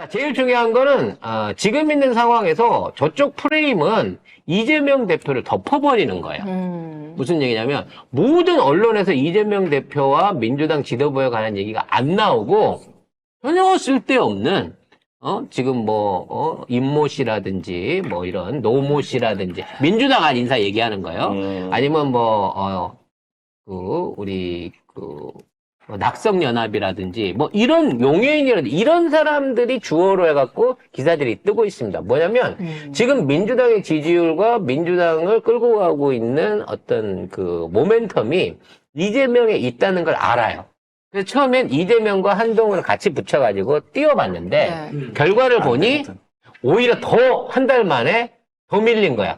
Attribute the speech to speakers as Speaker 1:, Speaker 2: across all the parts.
Speaker 1: 자, 제일 중요한 거는 지금 있는 상황에서 저쪽 프레임은 이재명 대표를 덮어버리는 거예요. 무슨 얘기냐면 모든 언론에서 이재명 대표와 민주당 지도부에 관한 얘기가 안 나오고 전혀 쓸데없는 지금 임모 씨라든지 이런 노모 씨라든지 민주당 안 인사 얘기하는 거예요. 아니면 낙성연합이라든지 이런 용해인이라든지 이런 사람들이 주어로 해갖고 기사들이 뜨고 있습니다. 뭐냐면 지금 민주당의 지지율과 민주당을 끌고 가고 있는 어떤 그 모멘텀이 이재명에 있다는 걸 알아요. 그래서 처음엔 이재명과 한동훈을 같이 붙여가지고 띄워봤는데 결과를 보니 오히려 더 한 달 만에 더 밀린 거야.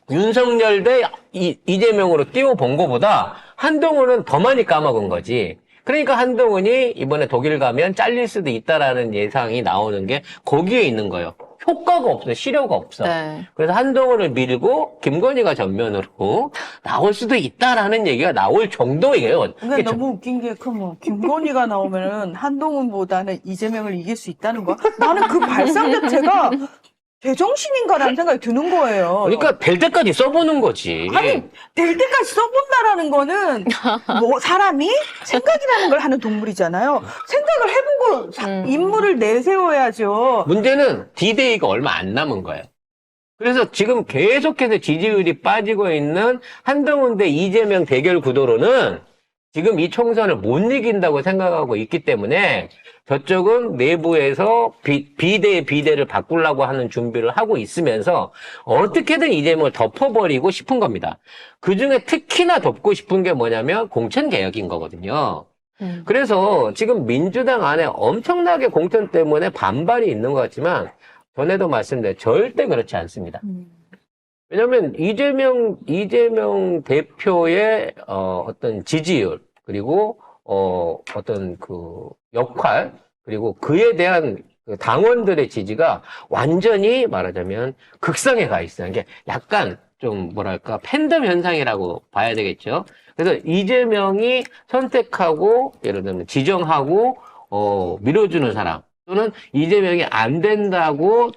Speaker 1: 윤석열 대 이재명으로 띄워본 거보다 한동훈은 더 많이 까먹은 거지. 그러니까 한동훈이 이번에 독일 가면 잘릴 수도 있다라는 예상이 나오는 게 거기에 있는 거예요. 효과가 없어, 실효가 없어.
Speaker 2: 네.
Speaker 1: 그래서 한동훈을 밀고 김건희가 전면으로 나올 수도 있다라는 얘기가 나올 정도예요.
Speaker 3: 근데 너무 웃긴 게 그러면 김건희가 나오면은 한동훈보다는 이재명을 이길 수 있다는 거야? 나는 그 발상 자체가 제정신인가라는 생각이 드는 거예요.
Speaker 1: 그러니까 될 때까지 써보는 거지.
Speaker 3: 아니, 될 때까지 써본다라는 거는 사람이 생각이라는 걸 하는 동물이잖아요. 생각을 해보고 인물을 내세워야죠.
Speaker 1: 문제는 D-Day가 얼마 안 남은 거예요. 그래서 지금 계속해서 지지율이 빠지고 있는 한동훈 대 이재명 대결 구도로는 지금 이 총선을 못 이긴다고 생각하고 있기 때문에 저쪽은 내부에서 비대의 비대를 바꾸려고 하는 준비를 하고 있으면서 어떻게든 이재명을 덮어버리고 싶은 겁니다. 그중에 특히나 덮고 싶은 게 뭐냐면 공천개혁인 거거든요. 그래서 지금 민주당 안에 엄청나게 공천 때문에 반발이 있는 것 같지만 전에도 말씀드린 절대 그렇지 않습니다. 왜냐면 이재명 대표의 어떤 지지율 그리고 어떤 그 역할 그리고 그에 대한 그 당원들의 지지가 완전히 말하자면 극상에 가 있어요. 이게 약간 좀 뭐랄까 팬덤 현상이라고 봐야 되겠죠. 그래서 이재명이 선택하고 예를 들면 지정하고 밀어주는 사람 또는 이재명이 안 된다고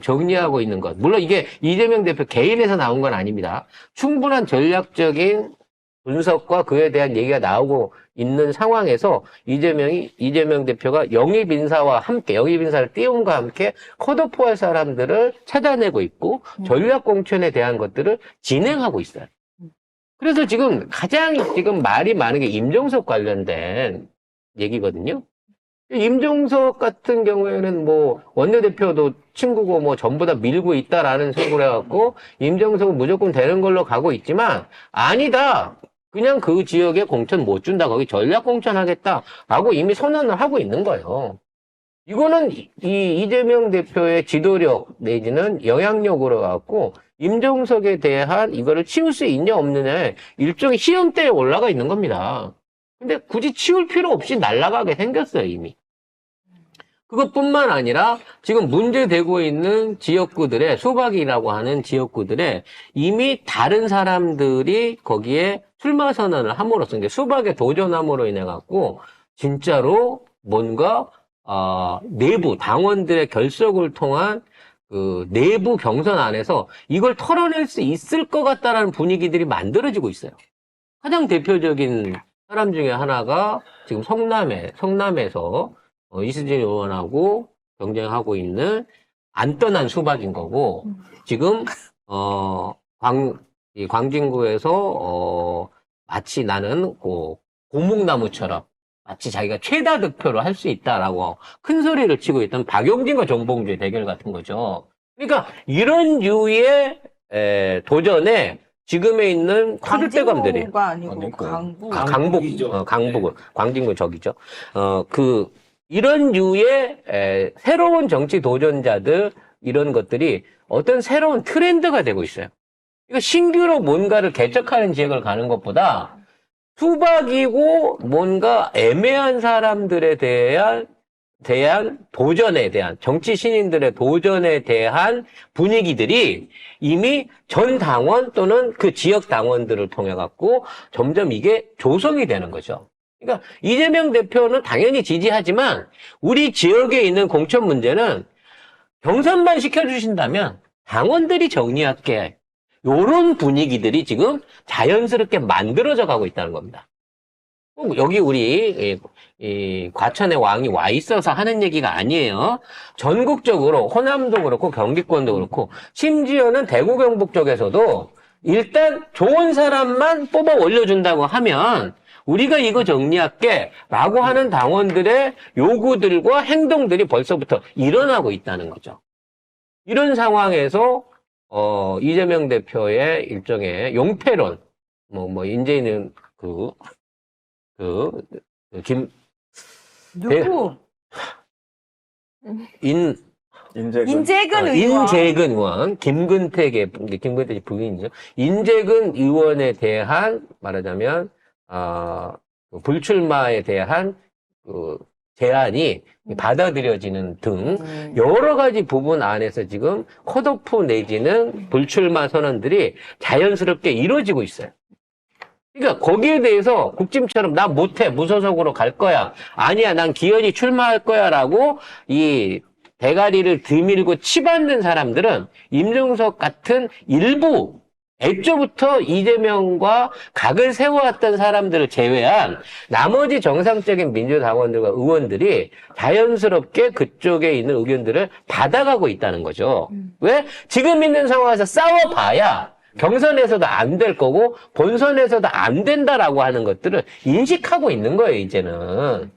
Speaker 1: 정리하고 있는 것. 물론 이게 이재명 대표 개인에서 나온 건 아닙니다. 충분한 전략적인 분석과 그에 대한 얘기가 나오고 있는 상황에서 이재명 대표가 영입인사를 띄움과 함께 컷오프할 사람들을 찾아내고 있고 전략 공천에 대한 것들을 진행하고 있어요. 그래서 지금 가장 말이 많은 게 임종석 관련된 얘기거든요. 임종석 같은 경우에는 원내대표도 친구고 전부 다 밀고 있다라는 식으로 해갖고 임종석은 무조건 되는 걸로 가고 있지만 아니다. 그냥 그 지역에 공천 못 준다. 거기 전략 공천하겠다라고 이미 선언을 하고 있는 거예요. 이거는 이재명 대표의 지도력 내지는 영향력으로 갖고 임종석에 대한 이거를 치울 수 있냐 없느냐에 일종의 시험대에 올라가 있는 겁니다. 근데 굳이 치울 필요 없이 날아가게 생겼어요, 이미. 그것뿐만 아니라 지금 문제되고 있는 지역구들의 수박이라고 하는 지역구들에 이미 다른 사람들이 거기에 출마 선언을 함으로써 이제 수박에 도전함으로 인해 갖고 진짜로 뭔가 내부 당원들의 결석을 통한 그 내부 경선 안에서 이걸 털어낼 수 있을 것 같다라는 분위기들이 만들어지고 있어요. 가장 대표적인 사람 중에 하나가 지금 성남에서 이수진 의원하고 경쟁하고 있는 안 떠난 수박인 거고, 지금, 광진구에서, 마치 나는 고목나무처럼 마치 자기가 최다 득표를 할 수 있다라고 큰 소리를 치고 있던 박용진과 정봉주의 대결 같은 거죠. 그러니까 이런 류의 도전에 지금에 있는 터줏대감들이
Speaker 3: 광진구가 아니고
Speaker 1: 강북, 광진구 저기죠. 이런 류의 새로운 정치 도전자들 이런 것들이 어떤 새로운 트렌드가 되고 있어요. 그러니까 신규로 뭔가를 개척하는 지역을 가는 것보다 수박이고 뭔가 애매한 사람들에 대한 도전에 대한 정치 신인들의 도전에 대한 분위기들이 이미 전 당원 또는 그 지역 당원들을 통해 갖고 점점 이게 조성이 되는 거죠. 그러니까 이재명 대표는 당연히 지지하지만 우리 지역에 있는 공천 문제는 경선만 시켜주신다면 당원들이 정리할게. 요런 분위기들이 지금 자연스럽게 만들어져 가고 있다는 겁니다. 꼭 여기 우리 이 과천의 왕이 와 있어서 하는 얘기가 아니에요. 전국적으로 호남도 그렇고 경기권도 그렇고 심지어는 대구 경북 쪽에서도 일단 좋은 사람만 뽑아 올려준다고 하면 우리가 이거 정리할게 라고 하는 당원들의 요구들과 행동들이 벌써부터 일어나고 있다는 거죠. 이런 상황에서 이재명 대표의 일종의 용패론, 이제는
Speaker 3: 누구? 인재근 의원.
Speaker 1: 인재근 의원, 김근택이 부인이죠. 인재근 의원에 대한, 말하자면, 불출마에 대한, 제안이 받아들여지는 등, 여러 가지 부분 안에서 지금 컷오프 내지는 불출마 선언들이 자연스럽게 이루어지고 있어요. 그러니까 거기에 대해서 국짐처럼 나 못해, 무소속으로 갈 거야. 아니야, 난 기현이 출마할 거야 라고 이 대가리를 들밀고 치받는 사람들은 임종석 같은 일부 애초부터 이재명과 각을 세워왔던 사람들을 제외한 나머지 정상적인 민주당원들과 의원들이 자연스럽게 그쪽에 있는 의견들을 받아가고 있다는 거죠. 왜? 지금 있는 상황에서 싸워봐야 경선에서도 안 될 거고 본선에서도 안 된다라고 하는 것들을 인식하고 있는 거예요, 이제는.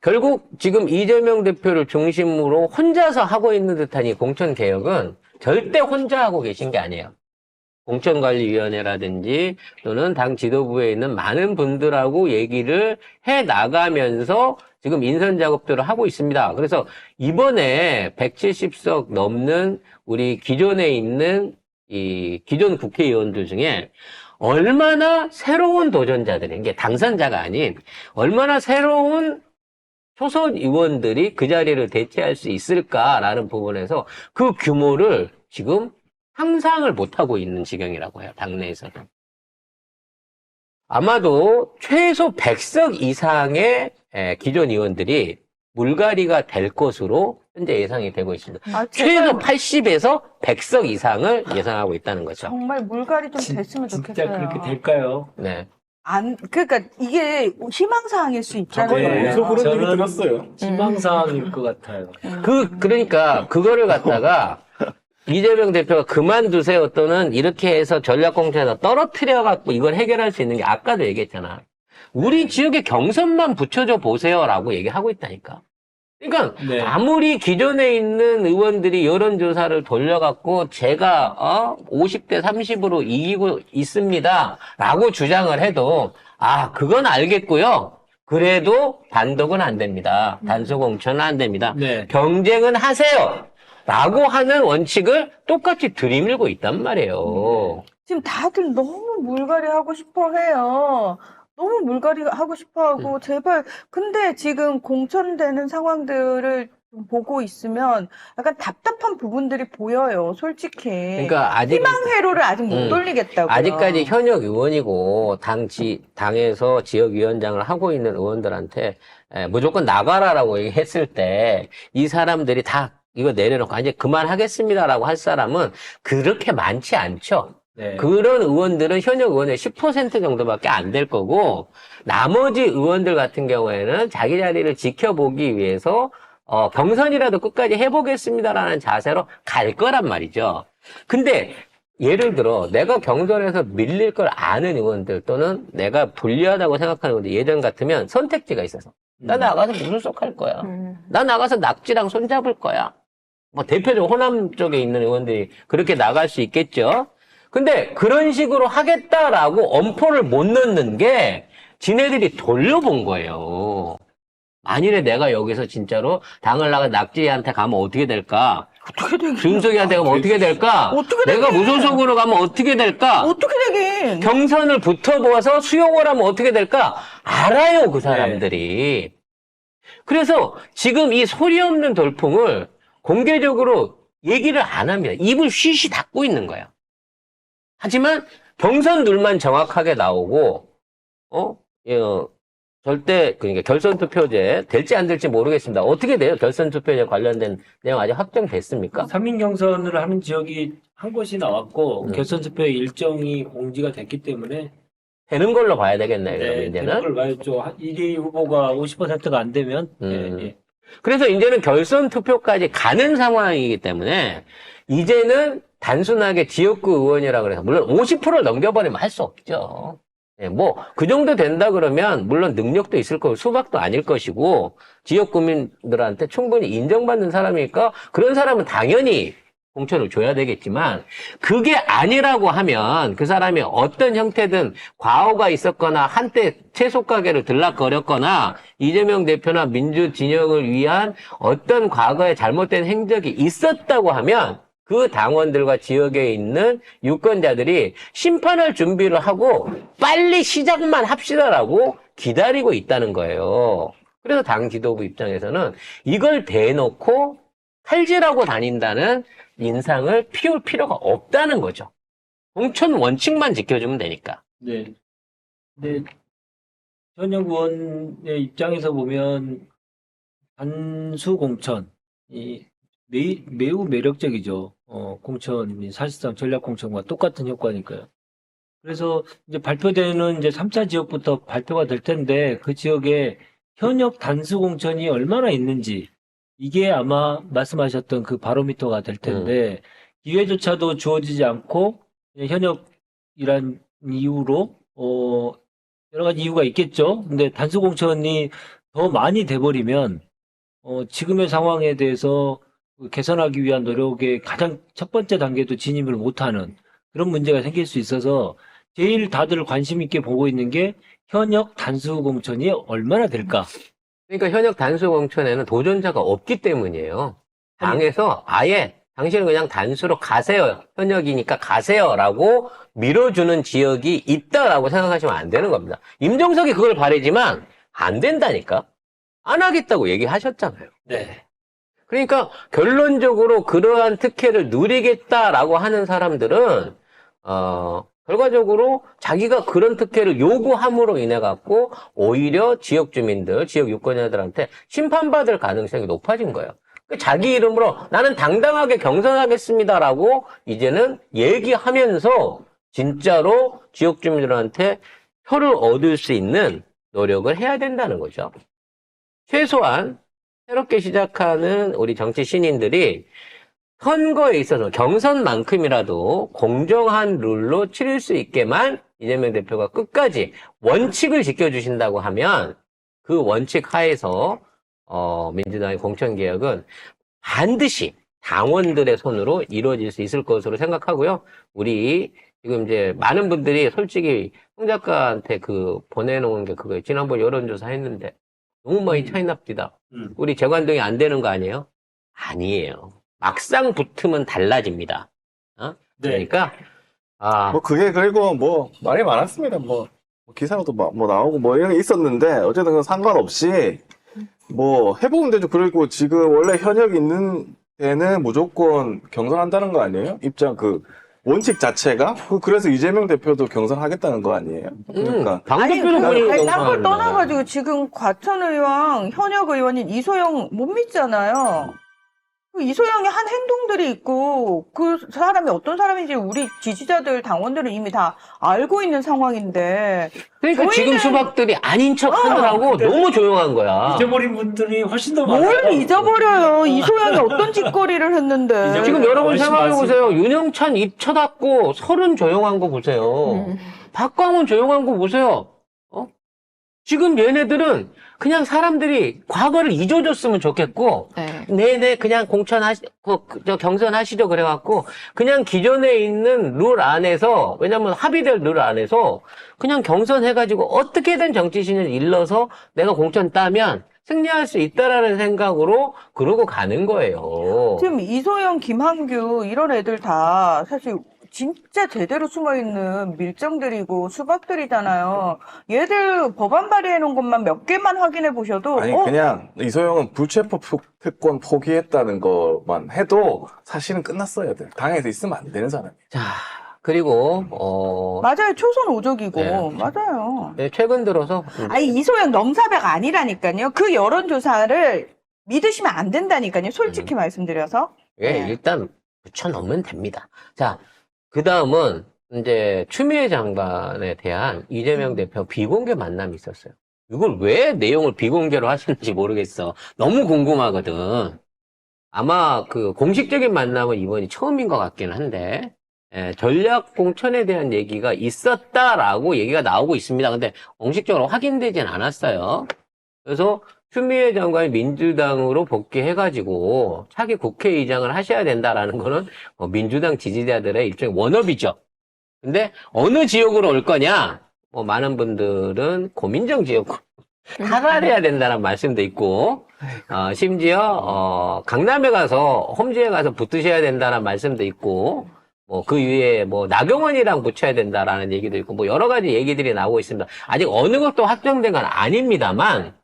Speaker 1: 결국 지금 이재명 대표를 중심으로 혼자서 하고 있는 듯한 이 공천개혁은 절대 혼자 하고 계신 게 아니에요. 공천관리위원회라든지 또는 당 지도부에 있는 많은 분들하고 얘기를 해 나가면서 지금 인선 작업들을 하고 있습니다. 그래서 이번에 170석 넘는 우리 기존에 있는 이 기존 국회의원들 중에 얼마나 새로운 도전자들이, 이게 당선자가 아닌 얼마나 새로운 초선 의원들이 그 자리를 대체할 수 있을까라는 부분에서 그 규모를 지금 상상을 못하고 있는 지경이라고 해요. 당내에서는. 아마도 최소 100석 이상의 기존 의원들이 물갈이가 될 것으로 현재 예상이 되고 있습니다. 최소 80에서 100석 이상을 예상하고 있다는 거죠.
Speaker 3: 정말 물갈이 좀 됐으면 좋겠어요.
Speaker 2: 진짜 그렇게 될까요?
Speaker 1: 네.
Speaker 3: 그러니까 이게 희망사항일 수 있다는
Speaker 2: 네.
Speaker 3: 거예요.
Speaker 2: 계속 그런 얘기
Speaker 4: 들었어요.
Speaker 2: 희망사항일 것 같아요.
Speaker 1: 그러니까 그거를 갖다가 이재명 대표가 그만두세요 또는 이렇게 해서 전략공천에서 떨어뜨려갖고 이걸 해결할 수 있는 게 아까도 얘기했잖아. 우리 지역에 경선만 붙여줘 보세요라고 얘기하고 있다니까. 그러니까
Speaker 2: 네.
Speaker 1: 아무리 기존에 있는 의원들이 여론조사를 돌려갖고 제가 50대 30으로 이기고 있습니다라고 주장을 해도 그건 알겠고요. 그래도 단독은 안 됩니다. 단수공천은 안 됩니다.
Speaker 2: 네.
Speaker 1: 경쟁은 하세요. 라고 하는 원칙을 똑같이 들이밀고 있단 말이에요.
Speaker 3: 지금 다들 너무 물갈이 하고 싶어 해요. 너무 물갈이 하고 싶어 하고, 제발. 근데 지금 공천되는 상황들을 좀 보고 있으면 약간 답답한 부분들이 보여요, 솔직히.
Speaker 1: 그러니까 아직
Speaker 3: 희망 회로를 아직 못 돌리겠다고요.
Speaker 1: 아직까지 현역 의원이고 당에서 지역위원장을 하고 있는 의원들한테 무조건 나가라라고 얘기했을 때 이 사람들이 다 이거 내려놓고 이제 그만하겠습니다라고 할 사람은 그렇게 많지 않죠.
Speaker 2: 네.
Speaker 1: 그런 의원들은 현역 의원의 10% 정도밖에 안 될 거고 나머지 의원들 같은 경우에는 자기 자리를 지켜보기 위해서 경선이라도 끝까지 해보겠습니다라는 자세로 갈 거란 말이죠. 근데 예를 들어 내가 경선에서 밀릴 걸 아는 의원들 또는 내가 불리하다고 생각하는 의원들 예전 같으면 선택지가 있어서 나 나가서 무소속 할 거야. 나 나가서 낙지랑 손잡을 거야. 뭐 대표적으로 호남 쪽에 있는 의원들이 그렇게 나갈 수 있겠죠. 근데 그런 식으로 하겠다라고 엄포를 못 넣는 게 지네들이 돌려본 거예요. 만일에 내가 여기서 진짜로 당을 나가 낙지한테 가면 어떻게 될까?
Speaker 3: 어떻게 되긴.
Speaker 1: 준석이한테 가면 어떻게 될까?
Speaker 3: 어떻게
Speaker 1: 내가
Speaker 3: 되긴.
Speaker 1: 무소속으로 가면 어떻게 될까?
Speaker 3: 어떻게 되긴.
Speaker 1: 경선을 붙어보아서 수용을 하면 어떻게 될까? 알아요, 그 사람들이. 그래서 지금 이 소리 없는 돌풍을 공개적으로 얘기를 안 합니다. 입을 쉬쉬 닫고 있는 거예요. 하지만 경선 룰만 정확하게 나오고, 절대, 그러니까 결선투표제 될지 안 될지 모르겠습니다. 어떻게 돼요? 결선투표제 관련된 내용 아직 확정됐습니까?
Speaker 2: 3인 경선을 하는 지역이 한 곳이 나왔고,
Speaker 1: 음.
Speaker 2: 결선 투표 일정이 공지가 됐기 때문에,
Speaker 1: 되는 걸로 봐야 되겠네요, 그럼
Speaker 2: 네,
Speaker 1: 이제는.
Speaker 2: 되는 걸 봐야죠. 1위 후보가 50%가 안 되면, 예.
Speaker 1: 그래서 이제는 결선 투표까지 가는 상황이기 때문에 이제는 단순하게 지역구 의원이라 그래서 물론 50%를 넘겨버리면 할 수 없죠. 예, 뭐 그 정도 된다 그러면 물론 능력도 있을 거고 수박도 아닐 것이고 지역 구민들한테 충분히 인정받는 사람이니까 그런 사람은 당연히 공천을 줘야 되겠지만 그게 아니라고 하면 그 사람이 어떤 형태든 과오가 있었거나 한때 채소 가게를 들락거렸거나 이재명 대표나 민주 진영을 위한 어떤 과거에 잘못된 행적이 있었다고 하면 그 당원들과 지역에 있는 유권자들이 심판할 준비를 하고 빨리 시작만 합시다라고 기다리고 있다는 거예요. 그래서 당 지도부 입장에서는 이걸 대놓고 칼질하고 다닌다는 인상을 피울 필요가 없다는 거죠. 공천 원칙만 지켜주면 되니까.
Speaker 2: 네. 근데 현역 의원의 입장에서 보면 단수 공천이 매우 매력적이죠. 공천이 사실상 전략 공천과 똑같은 효과니까요. 그래서 이제 발표되는 이제 3차 지역부터 발표가 될 텐데 그 지역에 현역 단수 공천이 얼마나 있는지 이게 아마 말씀하셨던 그 바로미터가 될 텐데 기회조차도 주어지지 않고 현역이란 이유로 여러 가지 이유가 있겠죠. 근데 단수 공천이 더 많이 돼버리면 지금의 상황에 대해서 개선하기 위한 노력의 가장 첫 번째 단계도 진입을 못하는 그런 문제가 생길 수 있어서 제일 다들 관심 있게 보고 있는 게 현역 단수 공천이 얼마나 될까.
Speaker 1: 그러니까 현역 단수 공천에는 도전자가 없기 때문이에요. 당에서 아예 당신은 그냥 단수로 가세요. 현역이니까 가세요라고 밀어주는 지역이 있다라고 생각하시면 안 되는 겁니다. 임종석이 그걸 바라지만 안 된다니까. 안 하겠다고 얘기하셨잖아요.
Speaker 2: 네.
Speaker 1: 그러니까 결론적으로 그러한 특혜를 누리겠다라고 하는 사람들은 결과적으로 자기가 그런 특혜를 요구함으로 인해 갖고 오히려 지역 주민들, 지역 유권자들한테 심판받을 가능성이 높아진 거예요. 자기 이름으로 나는 당당하게 경선하겠습니다라고 이제는 얘기하면서 진짜로 지역 주민들한테 표를 얻을 수 있는 노력을 해야 된다는 거죠. 최소한 새롭게 시작하는 우리 정치 신인들이 선거에 있어서 경선만큼이라도 공정한 룰로 치를 수 있게만 이재명 대표가 끝까지 원칙을 지켜주신다고 하면 그 원칙 하에서 민주당의 공천개혁은 반드시 당원들의 손으로 이루어질 수 있을 것으로 생각하고요. 우리 지금 이제 많은 분들이 솔직히 홍 작가한테 그 보내놓은 게 그거예요. 지난번 여론조사 했는데 너무 많이 차이 납니다. 우리 재관동이 안 되는 거 아니에요? 아니에요. 막상 붙으면 달라집니다.
Speaker 2: 네.
Speaker 1: 그러니까
Speaker 4: 뭐 그게 그리고 뭐 말이 많았습니다. 뭐 기사도 뭐 나오고 뭐 이런 게 있었는데 어쨌든 그 상관없이 뭐 해보면 되죠. 그리고 지금 원래 현역 있는 데는 무조건 경선한다는 거 아니에요? 입장 그 원칙 자체가 그래서 이재명 대표도 경선하겠다는 거 아니에요? 그러니까
Speaker 1: 당대표도
Speaker 3: 아니,
Speaker 1: 본인이
Speaker 3: 딴걸
Speaker 1: 경선하는데.
Speaker 3: 떠나가지고 지금 과천의원 현역 의원인 이소영 못 믿잖아요. 그 이소영의 한 행동들이 있고 그 사람이 어떤 사람인지 우리 지지자들 당원들은 이미 다 알고 있는 상황인데
Speaker 1: 그러니까 지금
Speaker 3: 저희는-
Speaker 1: 수박들이 아닌 척 하느라고 너무 조용한 거야.
Speaker 2: 잊어버린 분들이 훨씬 더 많아요.
Speaker 3: 뭘 잊어버려요. 이소영이 어떤 짓거리를 했는데.
Speaker 1: 지금 여러분
Speaker 2: 훨씬
Speaker 1: 생각해보세요. 윤영찬 입 쳐닫고 서른 조용한 거 보세요. 박광훈 조용한 거 보세요. 지금 얘네들은 그냥 사람들이 과거를 잊어줬으면 좋겠고, 네네, 그냥 경선하시죠. 그래갖고, 그냥 기존에 있는 룰 안에서, 왜냐면 합의될 룰 안에서, 그냥 경선해가지고 어떻게든 정치신을 일러서 내가 공천 따면 승리할 수 있다라는 생각으로 그러고 가는 거예요.
Speaker 3: 지금 이소영, 김한규 이런 애들 다 사실 진짜 제대로 숨어있는 밀정들이고 수박들이잖아요. 얘들 법안 발의해놓은 것만 몇 개만 확인해 보셔도
Speaker 4: 아니 그냥 이소영은 불체포 특권 포기했다는 것만 해도 사실은 끝났어야 돼. 당에서 있으면 안 되는 사람이에요.
Speaker 1: 자, 그리고
Speaker 3: 맞아요. 초선 오족이고.
Speaker 1: 네.
Speaker 3: 맞아요.
Speaker 1: 최근 들어서
Speaker 3: 아니, 이소영 넘사벽 아니라니까요. 그 여론조사를 믿으시면 안 된다니까요. 솔직히 말씀드려서.
Speaker 1: 예,
Speaker 3: 네.
Speaker 1: 일단 붙여놓으면 됩니다. 자, 그 다음은 이제 추미애 장관에 대한 이재명 대표 비공개 만남이 있었어요. 이걸 왜 내용을 비공개로 하시는지 모르겠어. 너무 궁금하거든. 아마 그 공식적인 만남은 이번이 처음인 것 같기는 한데, 전략 공천에 대한 얘기가 있었다라고 얘기가 나오고 있습니다. 근데 공식적으로 확인되진 않았어요. 그래서 추미애 장관이 민주당으로 복귀해가지고 차기 국회의장을 하셔야 된다라는 거는 민주당 지지자들의 일종의 워너비죠. 근데 어느 지역으로 올 거냐? 많은 분들은 고민정 지역으로 탈환해야 된다는 말씀도 있고, 심지어 강남에 가서 험지에 가서 붙으셔야 된다는 말씀도 있고, 그 위에 나경원이랑 붙여야 된다라는 얘기도 있고, 여러 가지 얘기들이 나오고 있습니다. 아직 어느 것도 확정된 건 아닙니다만,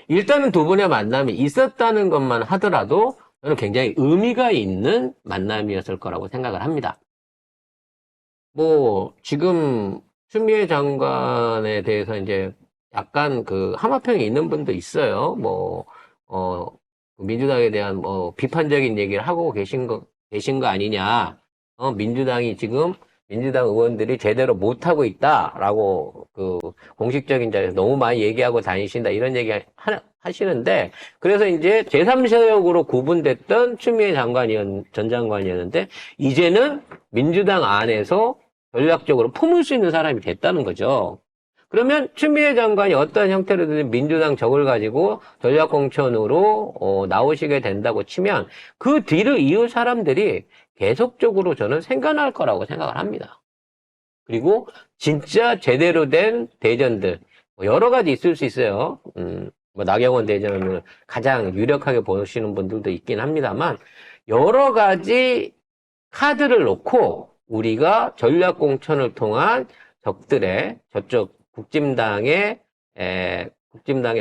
Speaker 1: 일단은 두 분의 만남이 있었다는 것만 하더라도 저는 굉장히 의미가 있는 만남이었을 거라고 생각을 합니다. 지금 추미애 장관에 대해서 이제 약간 그 하마평이 있는 분도 있어요. 민주당에 대한 비판적인 얘기를 하고 계신 거 아니냐. 민주당이 지금 민주당 의원들이 제대로 못하고 있다라고 그 공식적인 자리에서 너무 많이 얘기하고 다니신다 이런 얘기 하시는데 그래서 이제 제3세력으로 구분됐던 추미애 전 장관이었는데 이제는 민주당 안에서 전략적으로 품을 수 있는 사람이 됐다는 거죠. 그러면 추미애 장관이 어떤 형태로든 민주당 적을 가지고 전략공천으로 나오시게 된다고 치면 그 뒤를 이을 사람들이 계속적으로 저는 생겨날 거라고 생각을 합니다. 그리고 진짜 제대로 된 대전들 여러 가지 있을 수 있어요. 나경원 대전을 가장 유력하게 보시는 분들도 있긴 합니다만 여러 가지 카드를 놓고 우리가 전략공천을 통한 적들의 저쪽 국진당의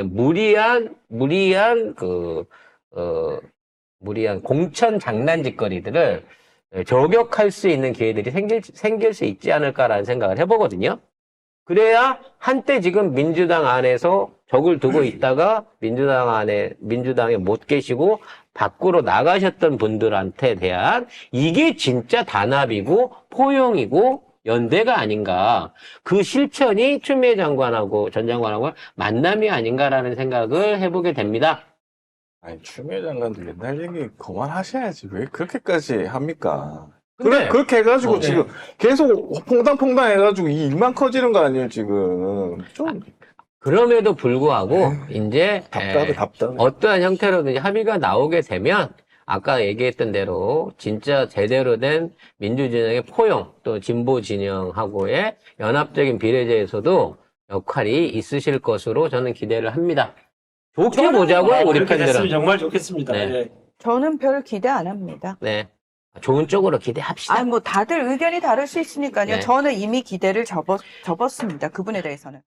Speaker 1: 무리한 공천 장난짓거리들을 저격할 수 있는 기회들이 생길 수 있지 않을까라는 생각을 해보거든요. 그래야 한때 지금 민주당 안에서 적을 두고 있다가 민주당에 못 계시고 밖으로 나가셨던 분들한테 대한 이게 진짜 단합이고 포용이고 연대가 아닌가. 그 실천이 추미애 장관하고 전 장관하고 만남이 아닌가라는 생각을 해보게 됩니다.
Speaker 4: 아니, 추미애 장관도 옛날 얘기 그만하셔야지. 왜 그렇게까지 합니까?
Speaker 1: 근데
Speaker 4: 그렇게 해가지고
Speaker 2: 네.
Speaker 4: 지금 계속 퐁당퐁당 해가지고 이 일만 커지는 거 아니에요, 지금. 좀
Speaker 1: 그럼에도 불구하고 이제
Speaker 4: 답답해.
Speaker 1: 어떠한 형태로든지 합의가 나오게 되면 아까 얘기했던 대로 진짜 제대로 된 민주진영의 포용 또 진보 진영하고의 연합적인 비례제에서도 역할이 있으실 것으로 저는 기대를 합니다. 좋게 보자고요, 우리
Speaker 2: 그렇게 됐으면
Speaker 1: 팬들은.
Speaker 2: 정말 좋겠습니다.
Speaker 1: 네.
Speaker 2: 네.
Speaker 3: 저는 별 기대 안 합니다.
Speaker 1: 네. 좋은 쪽으로 기대합시다.
Speaker 3: 다들 의견이 다를 수 있으니까요.
Speaker 1: 네.
Speaker 3: 저는 이미 기대를 접었습니다. 그분에 대해서는.